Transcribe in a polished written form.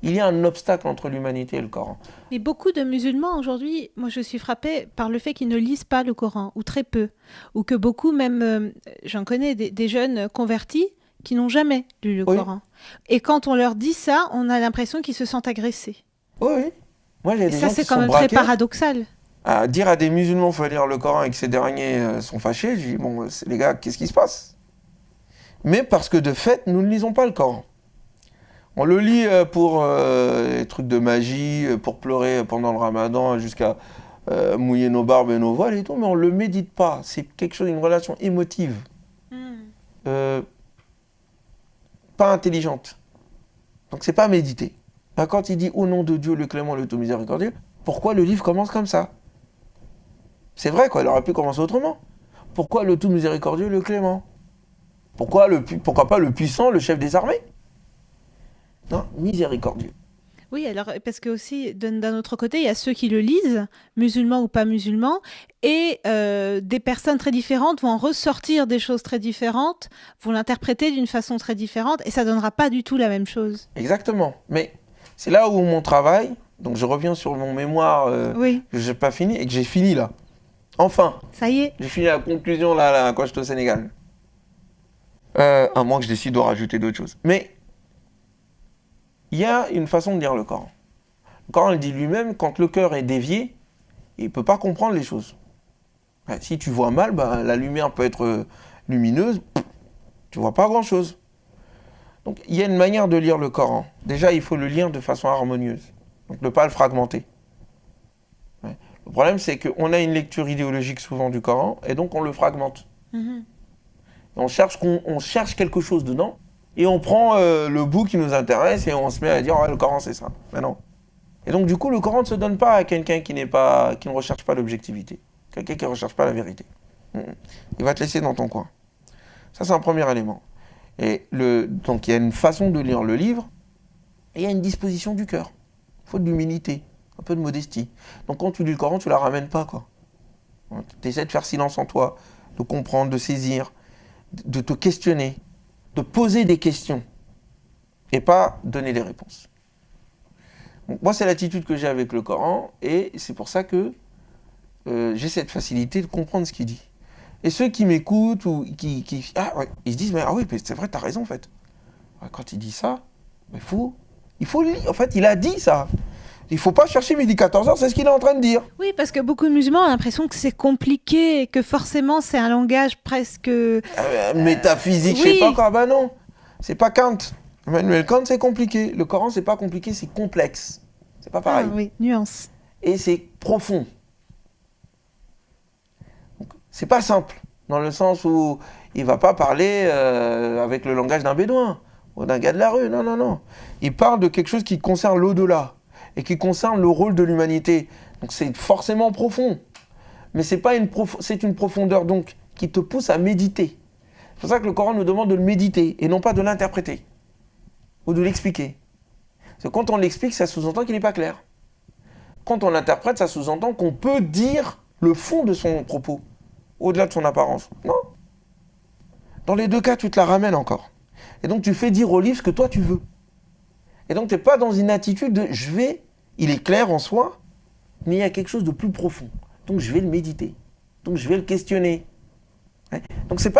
Il y a un obstacle entre l'humanité et le Coran. Mais beaucoup de musulmans aujourd'hui, moi je suis frappée par le fait qu'ils ne lisent pas le Coran, ou très peu. Ou que beaucoup, même, j'en connais des jeunes convertis qui n'ont jamais lu le Oui, Coran. Et quand on leur dit ça, on a l'impression qu'ils se sentent agressés. oui, oui. Moi, j'ai Et des ça, gens qui c'est quand sont même très braqués. paradoxal. À dire à des musulmans qu'il faut lire le Coran et que ces derniers sont fâchés, je dis, bon, les gars, qu'est-ce qui se passe? Mais parce que de fait, nous ne lisons pas le Coran. On le lit pour les trucs de magie, pour pleurer pendant le ramadan, jusqu'à mouiller nos barbes et nos voiles et tout, mais on ne le médite pas. C'est quelque chose, une relation émotive, Hmm. euh, pas intelligente. Donc c'est pas méditer. Ben, quand il dit au nom de Dieu, le clément, le tout miséricordieux, pourquoi le livre commence comme ça? C'est vrai, quoi, il aurait pu commencer autrement. Pourquoi le tout miséricordieux, le clément? Pourquoi pas le puissant, le chef des armées? Non, miséricordieux. Oui, alors parce que aussi d'un autre côté, il y a ceux qui le lisent, musulmans ou pas musulmans, et des personnes très différentes vont en ressortir des choses très différentes, vont l'interpréter d'une façon très différente, et ça donnera pas du tout la même chose. Exactement. Mais c'est là où mon travail, donc je reviens sur mon mémoire Oui, que j'ai pas fini et que j'ai fini là. Enfin, ça y est. j'ai fini la conclusion là quand j'étais au Sénégal. À moins que je décide de rajouter d'autres choses. Mais il y a une façon de lire le Coran. Le Coran le dit lui-même, quand le cœur est dévié, il ne peut pas comprendre les choses. Ouais, si tu vois mal, bah, la lumière peut être lumineuse, tu vois pas grand-chose. Donc il y a une manière de lire le Coran. Déjà, il faut le lire de façon harmonieuse. Donc ne pas le fragmenter. Ouais. Le problème, c'est qu'on a une lecture idéologique souvent du Coran, et donc on le fragmente. Mhm. On cherche quelque chose dedans, et on prend le bout qui nous intéresse, et on se met à dire, oh, le Coran, c'est ça. Mais non. Et donc, du coup, le Coran ne se donne pas à quelqu'un qui ne recherche pas l'objectivité. Quelqu'un qui ne recherche pas la vérité. Il va te laisser dans ton coin. Ça, c'est un premier élément. Donc, il y a une façon de lire le livre, et il y a une disposition du cœur. Il faut de l'humilité, un peu de modestie. Donc, quand tu lis le Coran, tu ne la ramènes pas, quoi. Tu essaies de faire silence en toi, de comprendre, de saisir, de te questionner, de poser des questions, et pas donner des réponses. Donc, moi, c'est l'attitude que j'ai avec le Coran, et c'est pour ça que j'ai cette facilité de comprendre ce qu'il dit. Et ceux qui m'écoutent, ou ils se disent, mais ah oui, mais c'est vrai, t'as raison, en fait. Ouais, quand il dit ça, il faut le lire. En fait, il a dit ça. Il faut pas chercher midi 14h, c'est ce qu'il est en train de dire. Oui, parce que beaucoup de musulmans ont l'impression que c'est compliqué, que forcément c'est un langage presque... Métaphysique, je sais pas oui, quoi. Ben non, c'est pas Kant. Emmanuel Kant, c'est compliqué. Le Coran, c'est pas compliqué, c'est complexe. C'est pas ah pareil. oui, nuance. Et c'est profond. C'est pas simple, dans le sens où il va pas parler avec le langage d'un bédouin ou d'un gars de la rue. Non, non, non. Il parle de quelque chose qui concerne l'au-delà et qui concerne le rôle de l'humanité. Donc c'est forcément profond. Mais c'est une profondeur donc qui te pousse à méditer. C'est pour ça que le Coran nous demande de le méditer et non pas de l'interpréter ou de l'expliquer. Parce que quand on l'explique, ça sous-entend qu'il n'est pas clair. Quand on l'interprète, ça sous-entend qu'on peut dire le fond de son propos, au-delà de son apparence. Non. Dans les deux cas, tu te la ramènes encore. Et donc tu fais dire au livre ce que toi tu veux. Et donc tu n'es pas dans une attitude de il est clair en soi, mais il y a quelque chose de plus profond. Donc je vais le méditer. Donc je vais le questionner. Donc c'est pas